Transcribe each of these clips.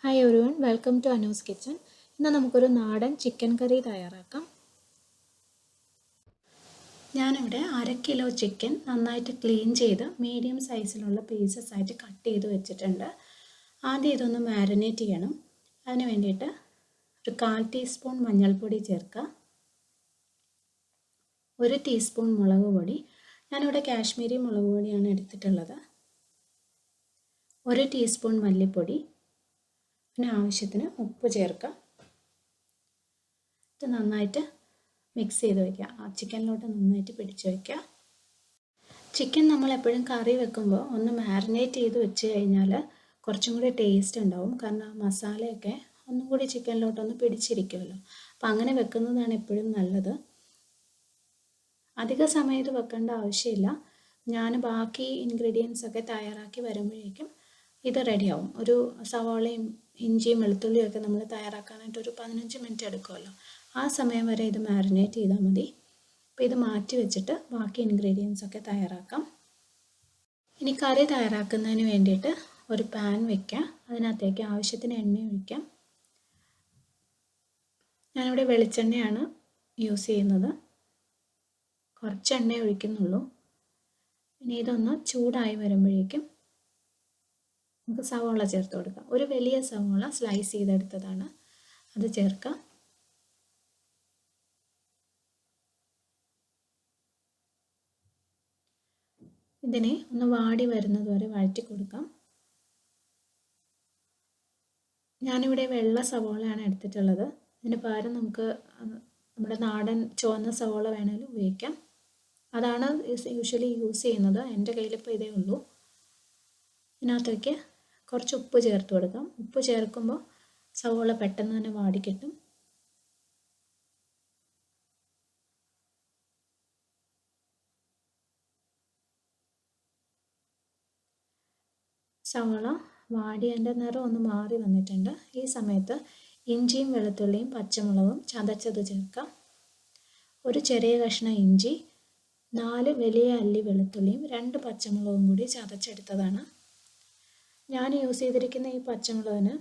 Hi everyone, welcome to Anu's kitchen. ഇന്ന് നമുക്കൊരു നാടൻ ചിക്കൻ കറി തയ്യാറാക്കാം. ഞാനിവിടെ 1/2 കിലോ ചിക്കൻ നന്നായിട്ട് ക്ലീൻ ചെയ്ത് മീഡിയം സൈസിലുള്ള പീസസ് ആയിട്ട് കട്ട് ചെയ്ത് വെച്ചിട്ടുണ്ട്. ആദ്യം ഇതൊന്ന് മാരിനേറ്റ് ചെയ്യണം. അതിന് വേണ്ടിയിട്ട് ഒരു 1/4 ടീസ്പൂൺ മഞ്ഞൾപ്പൊടി ചേർക്കുക, 1 ടീസ്പൂൺ മുളക് പൊടി, ഞാനിവിടെ കാശ്മീരി മുളക് പൊടിയാണ് എടുത്തിട്ടുള്ളത്, 1 ടീസ്പൂൺ മല്ലിപ്പൊടി, പിന്നെ ആവശ്യത്തിന് ഉപ്പ് ചേർക്കുക. ഇത് നന്നായിട്ട് മിക്സ് ചെയ്ത് വയ്ക്കുക, ആ ചിക്കനിലോട്ട് നന്നായിട്ട് പിടിച്ച് വയ്ക്കുക. ചിക്കൻ നമ്മൾ എപ്പോഴും കറി വെക്കുമ്പോൾ ഒന്ന് മാരിനേറ്റ് ചെയ്ത് വെച്ച് കഴിഞ്ഞാൽ കുറച്ചും കൂടി ടേസ്റ്റ് ഉണ്ടാവും. കാരണം ആ മസാലയൊക്കെ ഒന്നും കൂടി ചിക്കനിലോട്ടൊന്ന് പിടിച്ചിരിക്കുമല്ലോ. അപ്പം അങ്ങനെ വെക്കുന്നതാണ് എപ്പോഴും നല്ലത്. അധിക സമയം ഇത് വെക്കേണ്ട ആവശ്യമില്ല. ഞാൻ ബാക്കി ഇൻഗ്രീഡിയൻസ് ഒക്കെ തയ്യാറാക്കി വരുമ്പോഴേക്കും ഇത് റെഡിയാവും. ഒരു സവാളയും ഇഞ്ചിയും വെളുത്തുള്ളിയും ഒക്കെ നമ്മൾ തയ്യാറാക്കാനായിട്ട് ഒരു 15 മിനിറ്റ് എടുക്കുമല്ലോ. ആ സമയം വരെ ഇത് മാരിനേറ്റ് ചെയ്താൽ മതി. അപ്പോൾ ഇത് മാറ്റി വെച്ചിട്ട് ബാക്കി ഇൻഗ്രീഡിയൻസ് ഒക്കെ തയ്യാറാക്കാം. ഇനി കറി തയ്യാറാക്കുന്നതിന് വേണ്ടിയിട്ട് ഒരു പാൻ വയ്ക്കാം, അതിനകത്തേക്ക് ആവശ്യത്തിന് എണ്ണ ഒഴിക്കാം. ഞാനിവിടെ വെളിച്ചെണ്ണയാണ് യൂസ് ചെയ്യുന്നത്, കുറച്ച് എണ്ണ ഒഴിക്കുന്നുള്ളൂ. ഇനി ഇതൊന്ന് ചൂടായി വരുമ്പോഴേക്കും നമുക്ക് സവാള ചേർത്ത് കൊടുക്കാം. ഒരു വലിയ സവാള സ്ലൈസ് ചെയ്തെടുത്തതാണ്, അത് ചേർക്കാം. ഇതിനെ ഒന്ന് വാടി വരുന്നത് വരെ വഴറ്റി കൊടുക്കാം. ഞാനിവിടെ വെള്ള സവാളയാണ് എടുത്തിട്ടുള്ളത്. ഇതിന് പകരം നമുക്ക് നമ്മുടെ നാടൻ ചുവന്ന സവാള വേണമെങ്കിലും ഉപയോഗിക്കാം. അതാണ് യൂഷ്വലി യൂസ് ചെയ്യുന്നത്. എൻ്റെ കയ്യിലിപ്പോൾ ഇതേ ഉള്ളൂ. ഇതിനകത്തേക്ക് കുറച്ച് ഉപ്പ് ചേർത്ത് കൊടുക്കാം. ഉപ്പ് ചേർക്കുമ്പോൾ സവാള പെട്ടെന്ന് തന്നെ വാടിക്കിട്ടും. സവാള വാടിയതിൻ്റെ നിറം ഒന്ന് മാറി വന്നിട്ടുണ്ട്. ഈ സമയത്ത് ഇഞ്ചിയും വെളുത്തുള്ളിയും പച്ചമുളകും ചതച്ചത് ചേർക്കാം. ഒരു ചെറിയ കഷ്ണം ഇഞ്ചി, 4 വലിയ അല്ലി വെളുത്തുള്ളിയും 2 പച്ചമുളകും കൂടി ചതച്ചെടുത്തതാണ്. ഞാൻ യൂസ് ചെയ്തിരിക്കുന്ന ഈ പച്ചമുളകിന്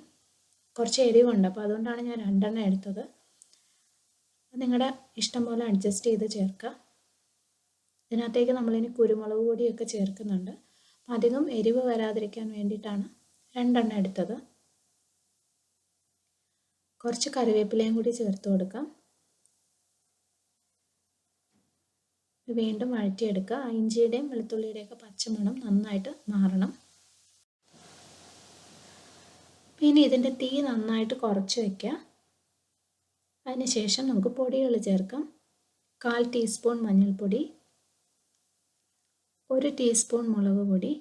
കുറച്ച് എരിവുണ്ട്, അപ്പോൾ അതുകൊണ്ടാണ് ഞാൻ 2 എടുത്തത്. നിങ്ങളുടെ ഇഷ്ടം പോലെ അഡ്ജസ്റ്റ് ചെയ്ത് ചേർക്കുക. ഇതിനകത്തേക്ക് നമ്മളിനി കുരുമുളക് പൊടിയൊക്കെ ചേർക്കുന്നുണ്ട്. അപ്പം അധികം എരിവ് വരാതിരിക്കാൻ വേണ്ടിയിട്ടാണ് 2 എടുത്തത്. കുറച്ച് കറിവേപ്പിലയും കൂടി ചേർത്ത് കൊടുക്കാം. വീണ്ടും വഴറ്റിയെടുക്കുക. ഇഞ്ചിയുടെയും വെളുത്തുള്ളിയുടെയൊക്കെ പച്ചമണം നന്നായിട്ട് മാറണം. പിന്നെ ഇതിൻ്റെ തീ നന്നായിട്ട് കുറച്ച് വയ്ക്കുക. അതിനുശേഷം നമുക്ക് പൊടികൾ ചേർക്കാം. 1/4 ടീസ്പൂൺ മഞ്ഞൾപ്പൊടി, 1 ടീസ്പൂൺ മുളക് പൊടി,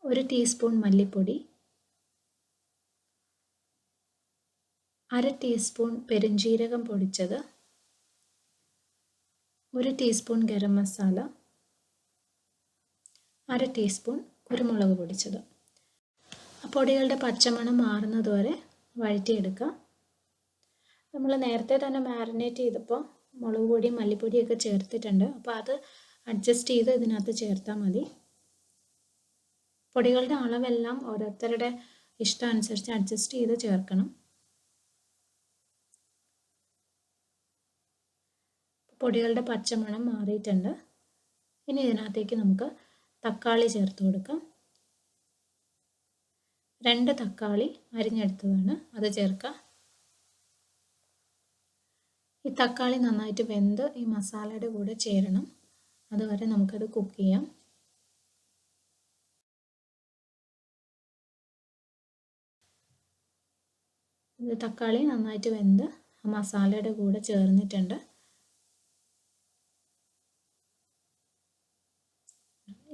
1 ടീസ്പൂൺ മല്ലിപ്പൊടി, 1/2 ടീസ്പൂൺ പെരുംജീരകം പൊടിച്ചത്, 1 ടീസ്പൂൺ ഗരം മസാല, 1/2 ടീസ്പൂൺ കുരുമുളക് പൊടിച്ചത്. പൊടികളുടെ പച്ചമണം മാറുന്നത് വരെ വഴറ്റിയെടുക്കുക. നമ്മൾ നേരത്തെ തന്നെ മാരിനേറ്റ് ചെയ്തപ്പോൾ മുളക് പൊടിയും മല്ലിപ്പൊടിയൊക്കെ ചേർത്തിട്ടുണ്ട്. അപ്പോൾ അത് അഡ്ജസ്റ്റ് ചെയ്ത് ഇതിനകത്ത് ചേർത്താൽ മതി. പൊടികളുടെ അളവെല്ലാം ഓരോരുത്തരുടെ ഇഷ്ടം അനുസരിച്ച് അഡ്ജസ്റ്റ് ചെയ്ത് ചേർക്കണം. പൊടികളുടെ പച്ചമണം മാറിയിട്ടുണ്ട്. ഇനി ഇതിനകത്തേക്ക് നമുക്ക് തക്കാളി ചേർത്ത് കൊടുക്കാം. 2 തക്കാളി അരിഞ്ഞെടുത്തതാണ്, അത് ചേർക്കാം. ഈ തക്കാളി നന്നായിട്ട് വെന്ത് ഈ മസാലയുടെ കൂടെ ചേരണം. അതുവരെ നമുക്കത് കുക്ക് ചെയ്യാം. ഇത് തക്കാളി നന്നായിട്ട് വെന്ത് ആ മസാലയുടെ കൂടെ ചേർന്നിട്ടുണ്ട്.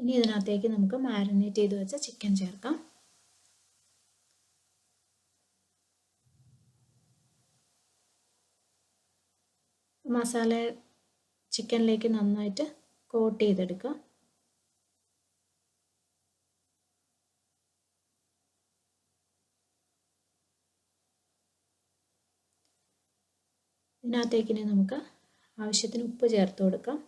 ഇനി ഇതിനകത്തേക്ക് നമുക്ക് മാരിനേറ്റ് ചെയ്ത് വെച്ച ചിക്കൻ ചേർക്കാം. മസാല ചിക്കനിലേക്ക് നന്നായിട്ട് കോട്ട് ചെയ്തെടുക്കുക. ഇതിനകത്തേക്ക് ഇനി നമുക്ക് ആവശ്യത്തിന് ഉപ്പ് ചേർത്ത് കൊടുക്കാം.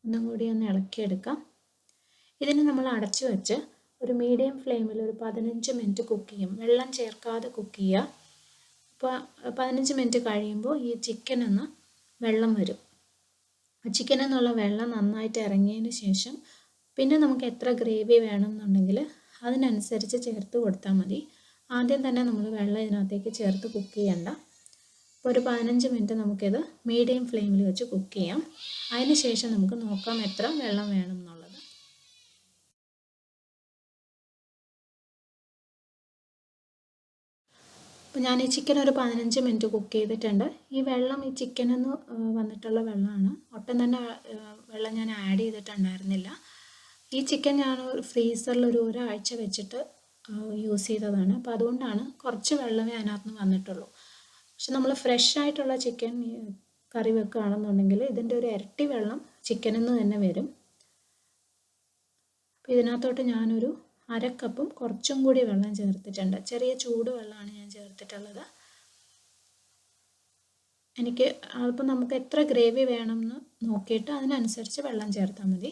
ഒന്നും കൂടി ഒന്ന് ഇളക്കിയെടുക്കാം. ഇതിന് നമ്മൾ അടച്ചു വെച്ച് ഒരു മീഡിയം ഫ്ലെയിമിൽ ഒരു 15 മിനിറ്റ് കുക്ക് ചെയ്യും. വെള്ളം ചേർക്കാതെ കുക്ക് ചെയ്യുക. അപ്പോൾ 15 മിനിറ്റ് കഴിയുമ്പോൾ ഈ ചിക്കനിന്ന് വെള്ളം വരും. ചിക്കനിൽ നിന്നുള്ള വെള്ളം നന്നായിട്ട് ഇറങ്ങിയതിന് ശേഷം പിന്നെ നമുക്ക് എത്ര ഗ്രേവി വേണമെന്നുണ്ടെങ്കിൽ അതിനനുസരിച്ച് ചേർത്ത് കൊടുത്താൽ മതി. ആദ്യം തന്നെ നമ്മൾ വെള്ളം ഇതിനകത്തേക്ക് ചേർത്ത് കുക്ക് ചെയ്യണ്ട. അപ്പോൾ ഒരു 15 മിനിറ്റ് നമുക്കിത് മീഡിയം ഫ്ലെയിമിൽ വെച്ച് കുക്ക് ചെയ്യാം. അതിന് ശേഷം നമുക്ക് നോക്കാം എത്ര വെള്ളം വേണം എന്നുള്ളത്. അപ്പോൾ ഞാൻ ഈ ചിക്കൻ ഒരു 15 മിനിറ്റ് കുക്ക് ചെയ്തിട്ടുണ്ട്. ഈ വെള്ളം ഈ ചിക്കനിൽ നിന്ന് വന്നിട്ടുള്ള വെള്ളമാണ്. ഒട്ടും തന്നെ വെള്ളം ഞാൻ ആഡ് ചെയ്തിട്ടുണ്ടായിരുന്നില്ല. ഈ ചിക്കൻ ഞാൻ ഫ്രീസറിൽ ഒരാഴ്ച വെച്ചിട്ട് യൂസ് ചെയ്തതാണ്. അപ്പോൾ അതുകൊണ്ടാണ് കുറച്ച് വെള്ളമേ അതിനകത്ത് നിന്ന് വന്നിട്ടുള്ളൂ. പക്ഷെ നമ്മൾ ഫ്രഷ് ആയിട്ടുള്ള ചിക്കൻ കറി വെക്കുകയാണെന്നുണ്ടെങ്കിൽ ഇതിൻ്റെ ഒരു ഇരട്ടി വെള്ളം ചിക്കനിൽ നിന്ന് തന്നെ വരും. അപ്പോൾ ഇതിനകത്തോട്ട് ഞാനൊരു 1/2 കപ്പും കുറച്ചും കൂടി വെള്ളം ചേർത്തിട്ടുണ്ട്. ചെറിയ ചൂട് വെള്ളമാണ് ഞാൻ ചേർത്തിട്ടുള്ളത്. എനിക്ക് അപ്പം നമുക്ക് എത്ര ഗ്രേവി വേണമെന്ന് നോക്കിയിട്ട് അതിനനുസരിച്ച് വെള്ളം ചേർത്താൽ മതി.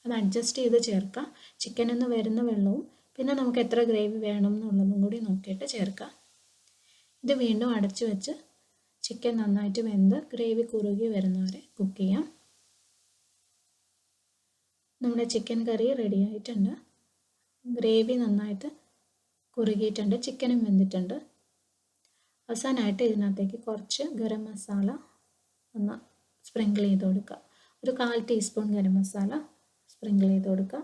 അത് അഡ്ജസ്റ്റ് ചെയ്ത് ചേർക്കാം. ചിക്കനിൽ നിന്ന് വരുന്ന വെള്ളവും പിന്നെ നമുക്ക് എത്ര ഗ്രേവി വേണം എന്നുള്ളതും കൂടി നോക്കിയിട്ട് ചേർക്കാം. ഇത് വീണ്ടും അടച്ചു വെച്ച് ചിക്കൻ നന്നായിട്ട് വെന്ത് ഗ്രേവി കുറുകി വരുന്നവരെ കുക്ക് ചെയ്യാം. നമ്മുടെ ചിക്കൻ കറി റെഡി ആയിട്ടുണ്ട്. ഗ്രേവി നന്നായിട്ട് കുറുകിയിട്ടുണ്ട്, ചിക്കനും വെന്തിട്ടുണ്ട്. അവസാനമായിട്ട് ഇതിനകത്തേക്ക് കുറച്ച് ഗരം മസാല ഒന്ന് സ്പ്രിങ്കിൾ ചെയ്ത് കൊടുക്കുക. ഒരു 1/4 ടീസ്പൂൺ ഗരം മസാല സ്പ്രിങ്കിൾ ചെയ്ത് കൊടുക്കുക.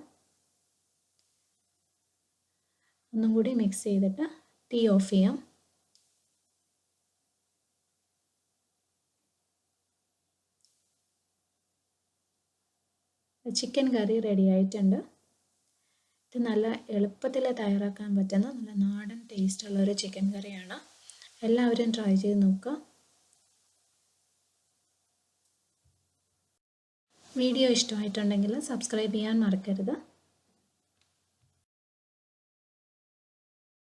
ഒന്നും കൂടി മിക്സ് ചെയ്തിട്ട് തീ ഓഫ് ചെയ്യാം. ചിക്കൻ കറി റെഡി ആയിട്ടുണ്ട്. ഇത് നല്ല എളുപ്പത്തിൽ തയ്യാറാക്കാൻ പറ്റുന്ന നല്ല നാടൻ ടേസ്റ്റുള്ള ഒരു ചിക്കൻ കറിയാണ്. എല്ലാവരും ട്രൈ ചെയ്ത് നോക്കുക. വീഡിയോ ഇഷ്ടമായിട്ടുണ്ടെങ്കിൽ സബ്സ്ക്രൈബ് ചെയ്യാൻ മറക്കരുത്.